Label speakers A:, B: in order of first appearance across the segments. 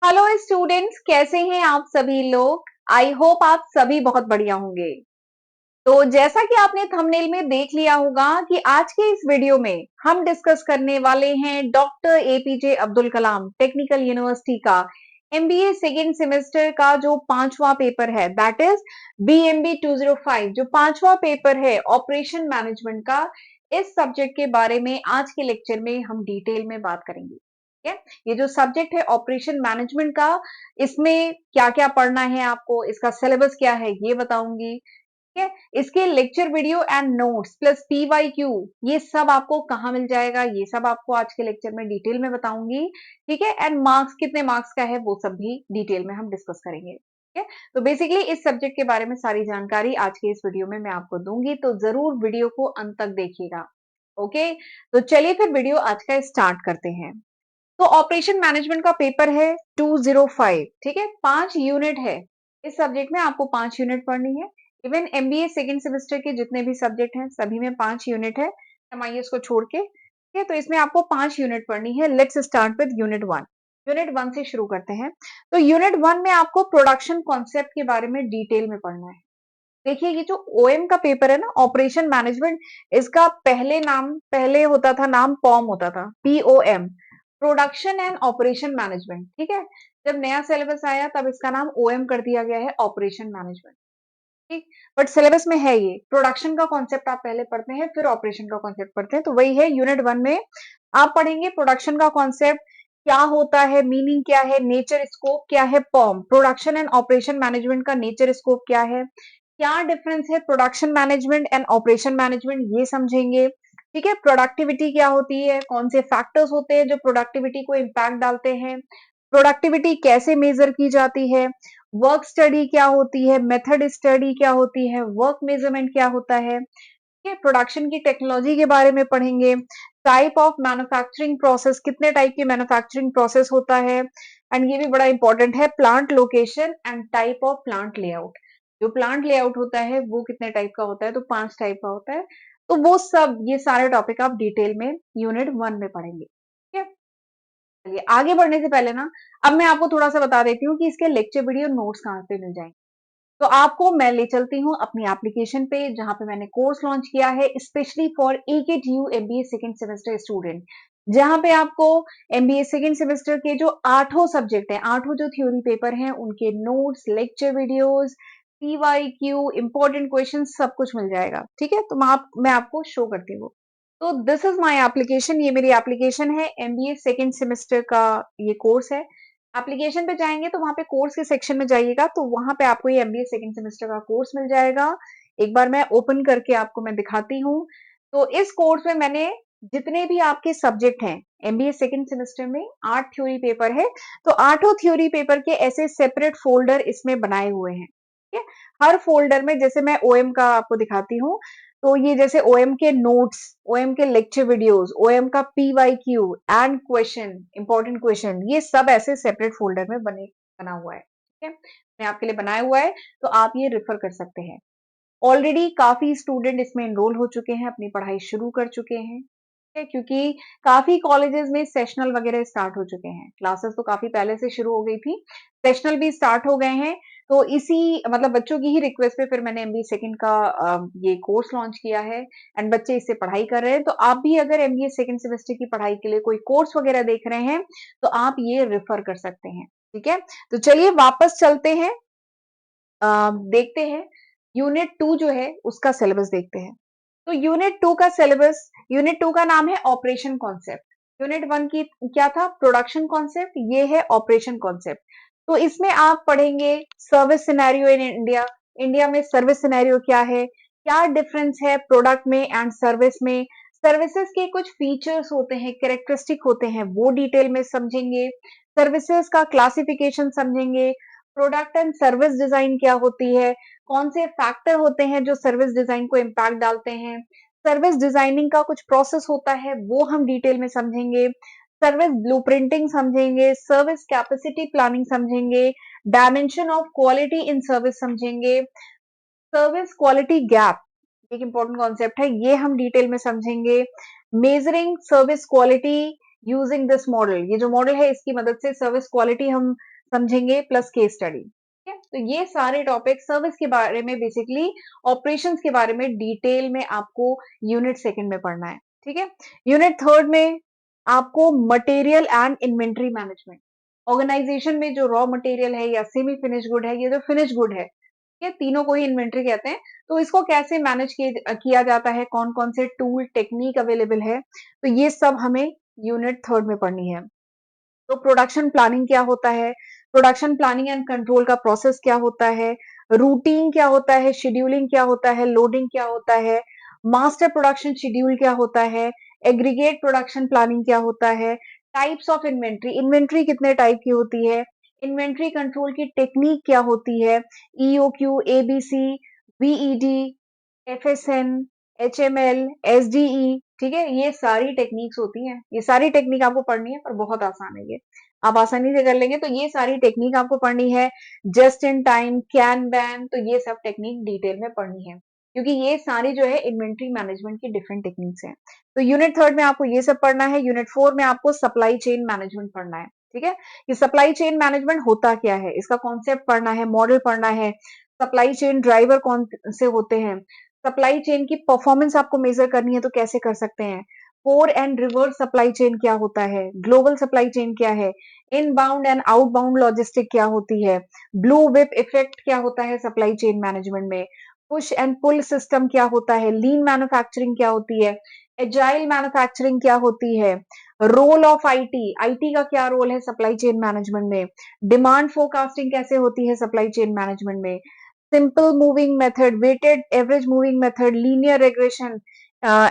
A: Hello students, कैसे हैं आप सभी लोग। आई होप आप सभी बहुत बढ़िया होंगे। तो जैसा कि आपने थंबनेल में देख लिया होगा कि आज के इस वीडियो में हम डिस्कस करने वाले हैं doctor APJ Abdul Kalam technical university का एमबीए सेकेंड सेमेस्टर का जो पांचवा पेपर है, दैट इज बीएमबी 205। जो पांचवा पेपर है ऑपरेशन मैनेजमेंट का, इस सब्जेक्ट के बारे में आज के लेक्चर में हम डिटेल में बात करेंगे। ठीक है, ये जो सब्जेक्ट है ऑपरेशन मैनेजमेंट का, इसमें क्या क्या पढ़ना है आपको, इसका सिलेबस क्या है ये बताऊंगी। ठीक है, इसके lecture video and notes plus PYQ ये सब आपको कहाँ मिल जाएगा, ये सब आपको आज के लेक्चर में डिटेल में बताऊंगी। ठीक है, एंड मार्क्स कितने मार्क्स का है वो सब भी डिटेल में हम डिस्कस करेंगे। ठीक है, तो बेसिकली इस सब्जेक्ट के बारे में सारी जानकारी आज के इस वीडियो में मैं आपको दूंगी, तो जरूर वीडियो को अंत तक देखिएगा। ओके, तो चलिए फिर वीडियो आज का स्टार्ट करते हैं। तो ऑपरेशन मैनेजमेंट का पेपर है 205। ठीक है, 5 यूनिट है। इस सब्जेक्ट में आपको 5 यूनिट पढ़नी है। इवन एमबीए सेकेंड सेमेस्टर के जितने भी सब्जेक्ट हैं सभी में 5 यूनिट है, एमआईएस को छोड़ के। ठीक है, तो इसमें आपको 5 यूनिट पढ़नी है। Let's start with unit 1। Unit 1 से शुरू करते हैं। तो यूनिट 1 में आपको प्रोडक्शन कॉन्सेप्ट के बारे में डिटेल में पढ़ना है। देखिए, ये जो ओएम का पेपर है ना, ऑपरेशन मैनेजमेंट, इसका पहले होता था नाम पॉम होता था, POM, production and operation management. ठीक है, जब नया सिलेबस आया तब इसका नाम ओएम कर दिया गया है, ऑपरेशन मैनेजमेंट। ठीक, बट सिलेबस में है ये प्रोडक्शन का कॉन्सेप्ट आप पहले पढ़ते हैं, फिर ऑपरेशन का कॉन्सेप्ट पढ़ते हैं। तो वही है, यूनिट 1 में आप पढ़ेंगे प्रोडक्शन का कॉन्सेप्ट क्या होता है, मीनिंग क्या है, नेचर स्कोप क्या है, पॉम प्रोडक्शन एंड ऑपरेशन मैनेजमेंट का नेचर स्कोप क्या है, क्या डिफरेंस है production management and operation management, ये समझेंगे। ठीक है, प्रोडक्टिविटी क्या होती है, कौन से फैक्टर्स होते हैं जो प्रोडक्टिविटी को इम्पैक्ट डालते हैं, प्रोडक्टिविटी कैसे मेजर की जाती है, वर्क स्टडी क्या होती है, मेथड स्टडी क्या होती है, वर्क मेजरमेंट क्या होता है। ठीक है, प्रोडक्शन की टेक्नोलॉजी के बारे में पढ़ेंगे। टाइप ऑफ मैन्युफैक्चरिंग प्रोसेस, कितने टाइप की मैन्युफैक्चरिंग प्रोसेस होता है। एंड ये भी बड़ा इंपॉर्टेंट है, plant location and type of plant layout. जो प्लांट लेआउट होता है वो कितने टाइप का होता है, तो 5 टाइप का होता है। तो वो सब, ये सारे टॉपिक आप डिटेल में यूनिट 1 में पढ़ेंगे। ठीक है, चलिए आगे बढ़ने से पहले ना, अब मैं आपको थोड़ा सा बता देती हूँ कि इसके लेक्चर वीडियो नोट्स कहाँ पे मिल जाएंगे। तो आपको मैं ले चलती हूँ अपनी एप्लीकेशन पे, जहां पे मैंने कोर्स लॉन्च किया है specially for AKTU MBA second semester student, जहां पे आपको एमबीए सेकेंड सेमेस्टर के जो 8 सब्जेक्ट हैं, 8 जो थ्योरी पेपर हैं, उनके notes, lecture videos, PYQ, important question सब कुछ मिल जाएगा। ठीक है, तो मैं आपको शो करती हूँ। तो दिस इज माय एप्लीकेशन, ये मेरी एप्लीकेशन है, एमबीए सेकेंड सेमेस्टर का ये कोर्स है। एप्लीकेशन पे जाएंगे तो वहां पे कोर्स के सेक्शन में जाइएगा, तो वहां पे आपको ये एमबीए सेकेंड सेमेस्टर का कोर्स मिल जाएगा। एक बार मैं ओपन करके आपको मैं दिखाती हूँ। तो इस कोर्स में मैंने जितने भी आपके सब्जेक्ट हैं, एमबीए सेकेंड सेमेस्टर में 8 थ्योरी पेपर है, तो 8 थ्योरी पेपर के ऐसे सेपरेट फोल्डर इसमें बनाए हुए हैं। ठीक है, हर फोल्डर में, जैसे मैं ओएम का आपको दिखाती हूँ, तो ये जैसे ओएम के नोट्स, ओएम के लेक्चर वीडियोस, ओएम का PYQ and question, important question, ये सब ऐसे सेपरेट फोल्डर में बना हुआ है। ठीक है, मैं आपके लिए बनाया हुआ है, तो आप ये रेफर कर सकते हैं। ऑलरेडी काफी स्टूडेंट इसमें एनरोल हो चुके हैं, अपनी पढ़ाई शुरू कर चुके हैं। ठीक है, क्योंकि काफी कॉलेजेस में सेशनल वगैरह स्टार्ट हो चुके हैं, क्लासेस तो काफी पहले से शुरू हो गई थी, सेशनल भी स्टार्ट हो गए हैं। तो इसी मतलब बच्चों की ही रिक्वेस्ट पे फिर मैंने एमबीए सेकंड का ये कोर्स लॉन्च किया है, एंड बच्चे इससे पढ़ाई कर रहे हैं। तो आप भी अगर एमबीए सेकंड सेमेस्टर की पढ़ाई के लिए कोई कोर्स वगैरह देख रहे हैं, तो आप ये रेफर कर सकते हैं। ठीक है, तो चलिए वापस चलते हैं, देखते हैं यूनिट 2 जो है उसका सिलेबस देखते हैं। तो यूनिट 2 का सिलेबस, यूनिट 2 का नाम है ऑपरेशन कॉन्सेप्ट। यूनिट 1 की क्या था, प्रोडक्शन कॉन्सेप्ट, ये है ऑपरेशन कॉन्सेप्ट। तो इसमें आप पढ़ेंगे service scenario in India, India में सर्विस सिनेरियो क्या है, क्या डिफरेंस है प्रोडक्ट में एंड सर्विस में, सर्विसेज के कुछ फीचर्स होते हैं, कैरेक्टरिस्टिक होते हैं, वो डिटेल में समझेंगे, सर्विसेज का क्लासिफिकेशन समझेंगे, प्रोडक्ट एंड सर्विस डिजाइन क्या होती है, कौन से फैक्टर होते हैं जो सर्विस डिजाइन को इम्पैक्ट डालते हैं, सर्विस डिजाइनिंग का कुछ प्रोसेस होता है वो हम डिटेल में समझेंगे, सर्विस ब्लूप्रिंटिंग समझेंगे, सर्विस कैपेसिटी प्लानिंग समझेंगे, dimension of quality in service समझेंगे, सर्विस क्वालिटी गैप एक इंपॉर्टेंट कॉन्सेप्ट है, ये हम डिटेल में समझेंगे, measuring service quality using this model, ये जो मॉडल है इसकी मदद से सर्विस क्वालिटी हम समझेंगे प्लस केस स्टडी। ठीक है, तो ये सारे टॉपिक सर्विस के बारे में, बेसिकली ऑपरेशंस के बारे में डिटेल में आपको यूनिट सेकंड में पढ़ना है। ठीक है, यूनिट थर्ड में आपको material and inventory management, organisation में जो रॉ मटेरियल है या सेमी फिनिश गुड है, ये जो फिनिश गुड है, ये तीनों को ही इन्वेंट्री कहते हैं। तो इसको कैसे मैनेज किया जाता है, कौन कौन से टूल टेक्निक अवेलेबल है, तो ये सब हमें यूनिट थर्ड में पढ़नी है। तो प्रोडक्शन प्लानिंग क्या होता है, प्रोडक्शन प्लानिंग एंड कंट्रोल का प्रोसेस क्या होता है, रूटीन क्या होता है, शेड्यूलिंग क्या होता है, लोडिंग क्या होता है, मास्टर प्रोडक्शन शेड्यूल क्या होता है, एग्रीगेट प्रोडक्शन प्लानिंग क्या होता है, टाइप्स ऑफ इन्वेंट्री, इन्वेंट्री कितने टाइप की होती है, इन्वेंट्री कंट्रोल की टेक्निक क्या होती है, ईओक्यू, एबीसी, वीईडी, एफएसएन, एचएमएल, एसडीई, ठीक है, ये सारी टेक्निक्स होती हैं। ये सारी टेक्निक आपको पढ़नी है, पर बहुत आसान है ये, आप आसानी से कर लेंगे। तो ये सारी टेक्निक आपको पढ़नी है, just in time, can ban, तो ये सब टेक्निक डिटेल में पढ़नी है, क्योंकि ये सारी जो है इन्वेंट्री मैनेजमेंट की डिफरेंट टेक्निक्स हैं। तो यूनिट थर्ड में आपको ये सब पढ़ना है। यूनिट फोर में आपको सप्लाई चेन मैनेजमेंट पढ़ना है। ठीक है, ये सप्लाई चेन मैनेजमेंट होता क्या है, इसका कॉन्सेप्ट पढ़ना है, मॉडल पढ़ना है, सप्लाई चेन ड्राइवर कौन से होते हैं, सप्लाई चेन की परफॉर्मेंस आपको मेजर करनी है तो कैसे कर सकते हैं, core and reverse supply chain क्या होता है, ग्लोबल सप्लाई चेन क्या है, इनबाउंड एंड आउटबाउंड लॉजिस्टिक क्या होती है, ब्लू विप इफेक्ट क्या होता है सप्लाई चेन मैनेजमेंट में, पुश एंड पुल सिस्टम क्या होता है, लीन मैन्युफैक्चरिंग क्या होती है, एजाइल मैन्युफैक्चरिंग क्या होती है, रोल ऑफ आईटी, आईटी का क्या रोल है सप्लाई चेन मैनेजमेंट में, डिमांड फोरकास्टिंग कैसे होती है सप्लाई चेन मैनेजमेंट में, simple moving method, weighted average moving method, linear regression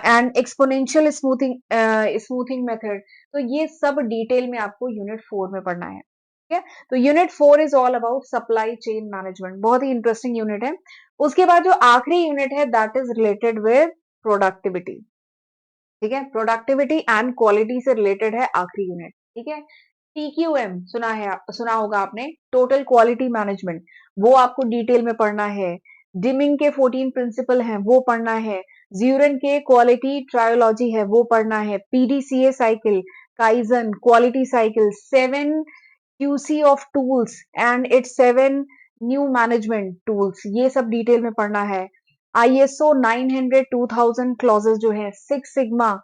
A: and exponential smoothing method। तो ये सब डिटेल में आपको यूनिट फोर में पढ़ना है। ठीक है, तो unit four is all about supply chain management, बहुत ही इंटरेस्टिंग यूनिट है। उसके बाद जो आखिरी यूनिट है that is related with productivity. ठीक है, प्रोडक्टिविटी एंड क्वालिटी से रिलेटेड है आखिरी यूनिट। ठीक है, टीक्यूएम सुना होगा आपने, टोटल क्वालिटी मैनेजमेंट, वो आपको डिटेल में पढ़ना है। डिमिंग के 14 प्रिंसिपल हैं वो पढ़ना है। ज्यूरन के क्वालिटी ट्रायोलॉजी है वो पढ़ना है। PDCA cycle, kaizen, quality cycle, 7 QC of tools and it's 7 new management tools, ये सब डिटेल में पढ़ना है। आईएसओ 900 2000 क्लॉजेस जो है, six sigma,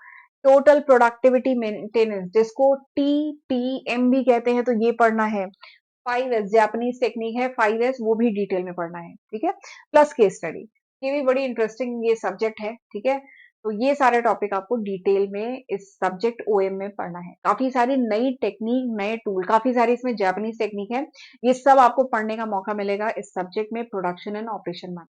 A: total productivity maintenance जिसको टीटीएम भी कहते हैं, तो ये पढ़ना है। 5S जापानीज टेक्निक है 5S, वो भी डिटेल में पढ़ना है। ठीक है, प्लस केस स्टडी, ये भी बड़ी इंटरेस्टिंग ये सब्जेक्ट है। ठीक है, तो ये सारे टॉपिक आपको डिटेल में इस सब्जेक्ट ओएम में पढ़ना है। काफी सारी नई टेक्निक, नए टूल, काफी सारी इसमें जापानीज टेक्निक है, ये सब आपको पढ़ने का मौका मिलेगा इस सब्जेक्ट में, प्रोडक्शन एंड ऑपरेशन में।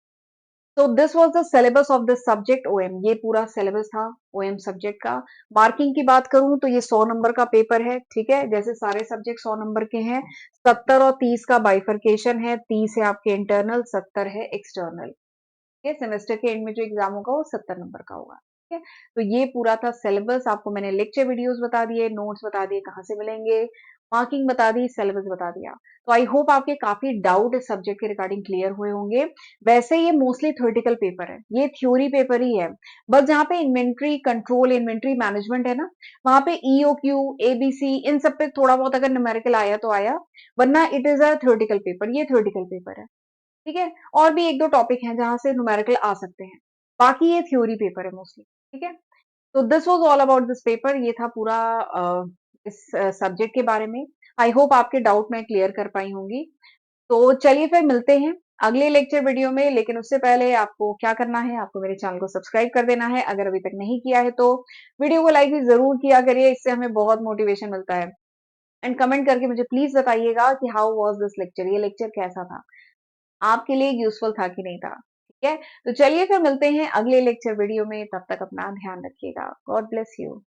A: तो this was the syllabus of this subject OM, ये पूरा सिलेबस था ओएम सब्जेक्ट का। मार्किंग की बात करूं तो ये 100 नंबर का पेपर है। ठीक है, जैसे सारे सब्जेक्ट 100 नंबर के हैं, 70 और 30 का बाइफरकेशन है, 30 है आपके इंटरनल, 70 है एक्सटर्नल। ठीक है, सेमेस्टर के एंड में जो एग्जाम होगा वो 70 नंबर का होगा। ठीक है, तो ये पूरा था सिलेबस, आपको मैंने लेक्चर वीडियोस बता दिए, नोट्स बता दिए कहाँ से मिलेंगे, मार्किंग बता दी, सिलेबस बता दिया। तो आई होप आपके काफी डाउट इस सब्जेक्ट के रिगार्डिंग क्लियर हुए होंगे। वैसे ये मोस्टली थ्योरेटिकल पेपर है, ये थ्योरी पेपर ही है, बस जहाँ पे इन्वेंट्री कंट्रोल, इन्वेंट्री मैनेजमेंट है ना, वहां पे ईओक्यू, एबीसी, इन सब पे थोड़ा बहुत अगर न्यूमेरिकल आया तो आया, वरना it is a theoretical paper, ये थ्योरेटिकल पेपर है। ठीक है, और भी एक दो टॉपिक हैं जहां से न्यूमेरिकल आ सकते हैं, बाकी ये थ्योरी पेपर है मोस्टली। ठीक है, तो this was all about this paper, ये था पूरा इस सब्जेक्ट के बारे में। आई होप आपके डाउट मैं क्लियर कर पाई होंगी। तो चलिए फिर मिलते हैं अगले लेक्चर वीडियो में, लेकिन उससे पहले आपको क्या करना है, आपको मेरे चैनल को सब्सक्राइब कर देना है अगर अभी तक नहीं किया है तो। वीडियो को लाइक भी जरूर किया करिए, इससे हमें बहुत मोटिवेशन मिलता है। एंड कमेंट करके मुझे प्लीज बताइएगा कि हाउ वाज दिस लेक्चर, ये लेक्चर कैसा था, आपके लिए यूजफुल था कि नहीं था। ठीक है, तो चलिए फिर मिलते हैं अगले लेक्चर वीडियो में, तब तक अपना ध्यान रखिएगा। God bless you.